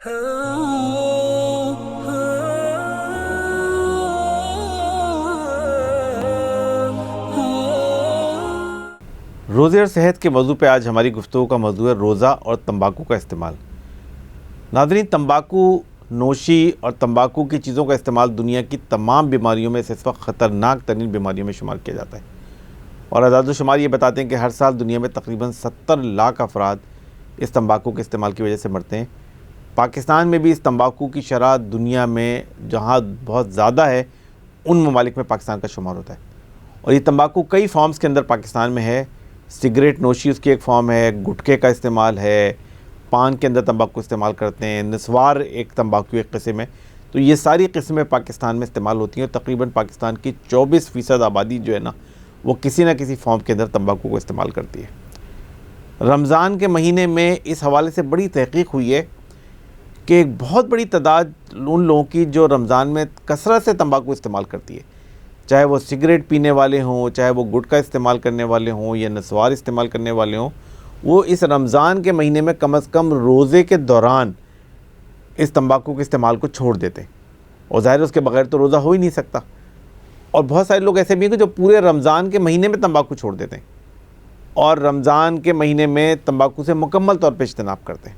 روزے اور صحت کے موضوع پہ آج ہماری گفتگو کا موضوع ہے روزہ اور تمباکو کا استعمال۔ ناظرین، تمباکو نوشی اور تمباکو کی چیزوں کا استعمال دنیا کی تمام بیماریوں میں سے اس وقت خطرناک ترین بیماریوں میں شمار کیا جاتا ہے، اور اعداد و شمار یہ بتاتے ہیں کہ ہر سال دنیا میں تقریباً 70 لاکھ افراد اس تمباکو کے استعمال کی وجہ سے مرتے ہیں۔ پاکستان میں بھی اس تمباکو کی شرح دنیا میں جہاں بہت زیادہ ہے ان ممالک میں پاکستان کا شمار ہوتا ہے، اور یہ تمباکو کئی فارمز کے اندر پاکستان میں ہے۔ سگریٹ نوشی اس کی ایک فارم ہے، گٹکے کا استعمال ہے، پان کے اندر تمباکو استعمال کرتے ہیں، نسوار ایک تمباکو ایک قسم ہے۔ تو یہ ساری قسمیں پاکستان میں استعمال ہوتی ہیں، اور تقریباً پاکستان کی 24% آبادی جو ہے نا وہ کسی نہ کسی فارم کے اندر تمباکو کو استعمال کرتی ہے۔ رمضان کے مہینے میں اس حوالے سے بڑی تحقیق ہوئی ہے کہ ایک بہت بڑی تعداد ان لوگوں کی جو رمضان میں کثرت سے تمباکو استعمال کرتی ہے، چاہے وہ سگریٹ پینے والے ہوں، چاہے وہ گٹکا استعمال کرنے والے ہوں یا نسوار استعمال کرنے والے ہوں، وہ اس رمضان کے مہینے میں کم از کم روزے کے دوران اس تمباکو کے استعمال کو چھوڑ دیتے ہیں، اور ظاہر اس کے بغیر تو روزہ ہو ہی نہیں سکتا۔ اور بہت سارے لوگ ایسے بھی ہیں کہ جو پورے رمضان کے مہینے میں تمباکو چھوڑ دیتے ہیں اور رمضان کے مہینے میں تمباکو سے مکمل طور پہ اجتناب کرتے ہیں۔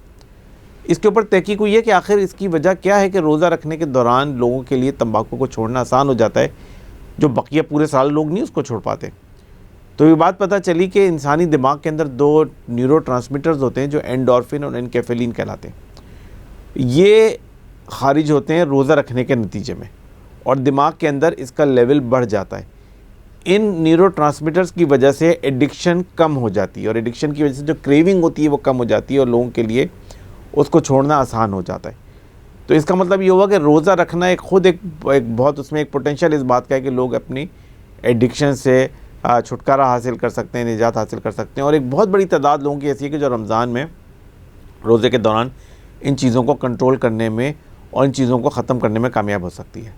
اس کے اوپر تحقیق ہوئی ہے کہ آخر اس کی وجہ کیا ہے کہ روزہ رکھنے کے دوران لوگوں کے لیے تمباکو کو چھوڑنا آسان ہو جاتا ہے، جو بقیہ پورے سال لوگ نہیں اس کو چھوڑ پاتے۔ تو یہ بات پتہ چلی کہ انسانی دماغ کے اندر 2 نیورو ٹرانسمیٹرز ہوتے ہیں جو اینڈورفن اور انکیفلین کہلاتے ہیں۔ یہ خارج ہوتے ہیں روزہ رکھنے کے نتیجے میں، اور دماغ کے اندر اس کا لیول بڑھ جاتا ہے۔ ان نیورو ٹرانسمیٹرز کی وجہ سے ایڈکشن کم ہو جاتی ہے، اور ایڈکشن کی وجہ سے جو کریونگ ہوتی ہے وہ کم ہو جاتی ہے، اور لوگوں کے لیے اس کو چھوڑنا آسان ہو جاتا ہے۔ تو اس کا مطلب یہ ہوا کہ روزہ رکھنا ایک بہت اس میں ایک پوٹینشیل اس بات کا ہے کہ لوگ اپنی ایڈکشن سے چھٹکارا حاصل کر سکتے ہیں، نجات حاصل کر سکتے ہیں، اور ایک بہت بڑی تعداد لوگوں کی ایسی ہے کہ جو رمضان میں روزے کے دوران ان چیزوں کو کنٹرول کرنے میں اور ان چیزوں کو ختم کرنے میں کامیاب ہو سکتی ہے۔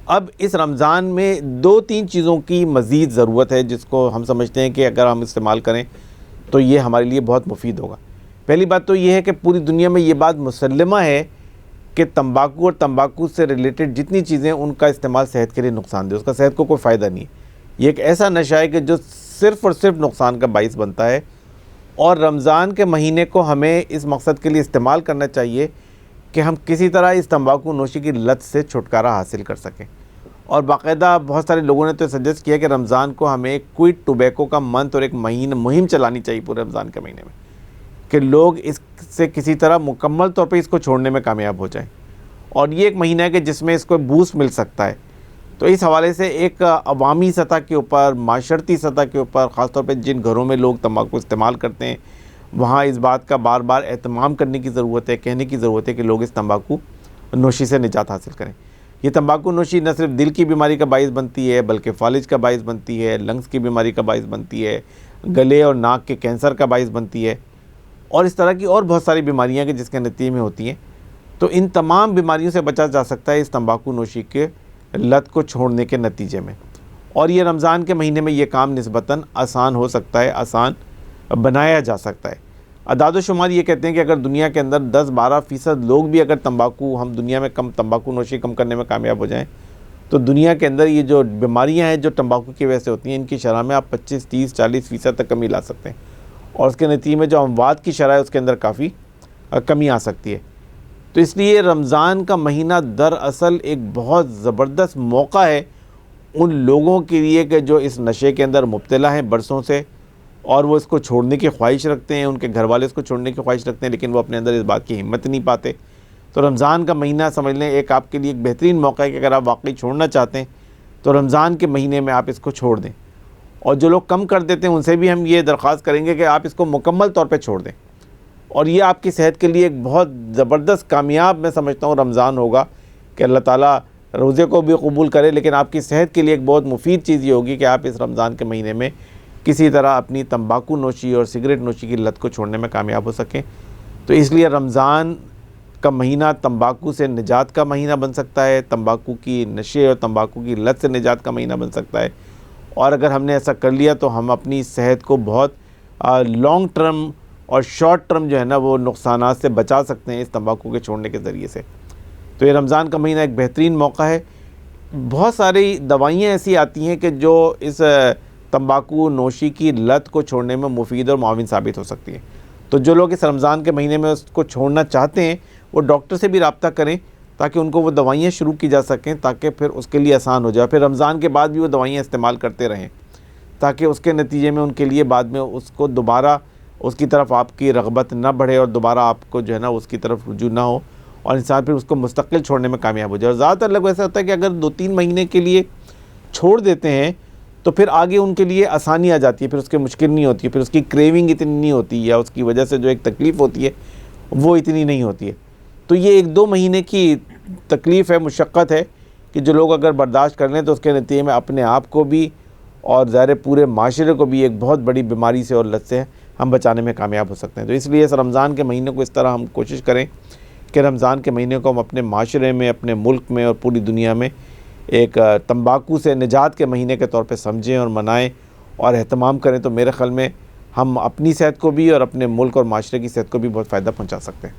اب اس رمضان میں 2-3 چیزوں کی مزید ضرورت ہے جس کو ہم سمجھتے ہیں کہ اگر ہم استعمال کریں تو یہ ہمارے لیے بہت مفید ہوگا۔ پہلی بات تو یہ ہے کہ پوری دنیا میں یہ بات مسلمہ ہے کہ تمباکو اور تمباکو سے ریلیٹڈ جتنی چیزیں ان کا استعمال صحت کے لیے نقصان دہ، اس کا صحت کو کوئی فائدہ نہیں ہے۔ یہ ایک ایسا نشہ ہے کہ جو صرف اور صرف نقصان کا باعث بنتا ہے، اور رمضان کے مہینے کو ہمیں اس مقصد کے لیے استعمال کرنا چاہیے کہ ہم کسی طرح اس تمباکو نوشی کی لت سے چھٹکارا حاصل کر سکیں۔ اور باقاعدہ بہت سارے لوگوں نے تو سجیسٹ کیا کہ رمضان کو ہمیں کوئٹ ٹوبیکو کا منتھ اور ایک مہم چلانی چاہیے پورے رمضان کے مہینے میں، کہ لوگ اس سے کسی طرح مکمل طور پہ اس کو چھوڑنے میں کامیاب ہو جائیں، اور یہ ایک مہینہ ہے کہ جس میں اس کو بوسٹ مل سکتا ہے۔ تو اس حوالے سے ایک عوامی سطح کے اوپر، معاشرتی سطح کے اوپر، خاص طور پہ جن گھروں میں لوگ تمباکو استعمال کرتے ہیں وہاں اس بات کا بار بار اہتمام کرنے کی ضرورت ہے، کہنے کی ضرورت ہے کہ لوگ اس تمباکو نوشی سے نجات حاصل کریں۔ یہ تمباکو نوشی نہ صرف دل کی بیماری کا باعث بنتی ہے بلکہ فالج کا باعث بنتی ہے، لنگز کی بیماری کا باعث بنتی ہے، گلے اور ناک کے کینسر کا باعث بنتی ہے، اور اس طرح کی اور بہت ساری بیماریاں کہ جس کے نتیجے میں ہوتی ہیں۔ تو ان تمام بیماریوں سے بچا جا سکتا ہے اس تمباکو نوشی کے لت کو چھوڑنے کے نتیجے میں، اور یہ رمضان کے مہینے میں یہ کام نسبتاً آسان ہو سکتا ہے، آسان بنایا جا سکتا ہے۔ اعداد و شمار یہ کہتے ہیں کہ اگر دنیا کے اندر 10-12% لوگ بھی اگر ہم دنیا میں تمباکو نوشی کم کرنے میں کامیاب ہو جائیں تو دنیا کے اندر یہ جو بیماریاں ہیں جو تمباکو کی وجہ سے ہوتی ہیں ان کی شرح میں آپ 25, 30, 40% تک کمی لا سکتے ہیں، اور اس کے نتیجے میں جو اموات کی شرح ہے اس کے اندر کافی کمی آ سکتی ہے۔ تو اس لیے رمضان کا مہینہ دراصل ایک بہت زبردست موقع ہے ان لوگوں کے لیے کہ جو اس نشے کے اندر مبتلا ہیں برسوں سے، اور وہ اس کو چھوڑنے کی خواہش رکھتے ہیں، ان کے گھر والے اس کو چھوڑنے کی خواہش رکھتے ہیں لیکن وہ اپنے اندر اس بات کی ہمت نہیں پاتے۔ تو رمضان کا مہینہ سمجھ لیں ایک آپ کے لیے ایک بہترین موقع ہے کہ اگر آپ واقعی چھوڑنا چاہتے ہیں تو رمضان کے مہینے میں آپ اس کو چھوڑ دیں، اور جو لوگ کم کر دیتے ہیں ان سے بھی ہم یہ درخواست کریں گے کہ آپ اس کو مکمل طور پہ چھوڑ دیں، اور یہ آپ کی صحت کے لیے ایک بہت زبردست کامیاب میں سمجھتا ہوں رمضان ہوگا کہ اللہ تعالیٰ روزے کو بھی قبول کرے، لیکن آپ کی صحت کے لیے ایک بہت مفید چیز یہ ہوگی کہ آپ اس رمضان کے مہینے میں کسی طرح اپنی تمباکو نوشی اور سگریٹ نوشی کی لت کو چھوڑنے میں کامیاب ہو سکیں۔ تو اس لیے رمضان کا مہینہ تمباکو سے نجات کا مہینہ بن سکتا ہے، تمباکو کی نشے اور تمباکو کی لت سے نجات کا مہینہ بن سکتا ہے، اور اگر ہم نے ایسا کر لیا تو ہم اپنی صحت کو بہت لانگ ٹرم اور شارٹ ٹرم جو ہے نا وہ نقصانات سے بچا سکتے ہیں اس تمباکو کے چھوڑنے کے ذریعے سے۔ تو یہ رمضان کا مہینہ ایک بہترین موقع ہے۔ بہت ساری دوائیاں ایسی آتی ہیں کہ جو اس تمباکو نوشی کی لت کو چھوڑنے میں مفید اور معاون ثابت ہو سکتی ہیں۔ تو جو لوگ اس رمضان کے مہینے میں اس کو چھوڑنا چاہتے ہیں وہ ڈاکٹر سے بھی رابطہ کریں تاکہ ان کو وہ دوائیاں شروع کی جا سکیں، تاکہ پھر اس کے لیے آسان ہو جائے، پھر رمضان کے بعد بھی وہ دوائیاں استعمال کرتے رہیں، تاکہ اس کے نتیجے میں ان کے لیے بعد میں اس کو دوبارہ اس کی طرف آپ کی رغبت نہ بڑھے اور دوبارہ آپ کو جو ہے نا اس کی طرف رجوع نہ ہو، اور انسان پھر اس کو مستقل چھوڑنے میں کامیاب ہو جائے۔ اور زیادہ تر لوگ ایسا ہوتا ہے کہ اگر 2-3 مہینے کے لیے چھوڑ دیتے ہیں تو پھر آگے ان کے لیے آسانی آ جاتی ہے، پھر اس کے مشکل نہیں ہوتی ہے، پھر اس کی کریونگ اتنی نہیں ہوتی، یا اس کی وجہ سے جو ایک تکلیف ہوتی ہے وہ اتنی نہیں ہوتی ہے۔ تو یہ 1-2 مہینے کی تکلیف ہے، مشقت ہے کہ جو لوگ اگر برداشت کر لیں تو اس کے نتیجے میں اپنے آپ کو بھی اور ظاہر پورے معاشرے کو بھی ایک بہت بڑی بیماری سے اور لت سے ہم بچانے میں کامیاب ہو سکتے ہیں۔ تو اس لیے اس رمضان کے مہینے کو اس طرح ہم کوشش کریں کہ رمضان کے مہینے کو ہم اپنے معاشرے میں، اپنے ملک میں اور پوری دنیا میں ایک تمباکو سے نجات کے مہینے کے طور پہ سمجھیں اور منائیں اور اہتمام کریں، تو میرے خیال میں ہم اپنی صحت کو بھی اور اپنے ملک اور معاشرے کی صحت کو بھی بہت فائدہ پہنچا سکتے ہیں۔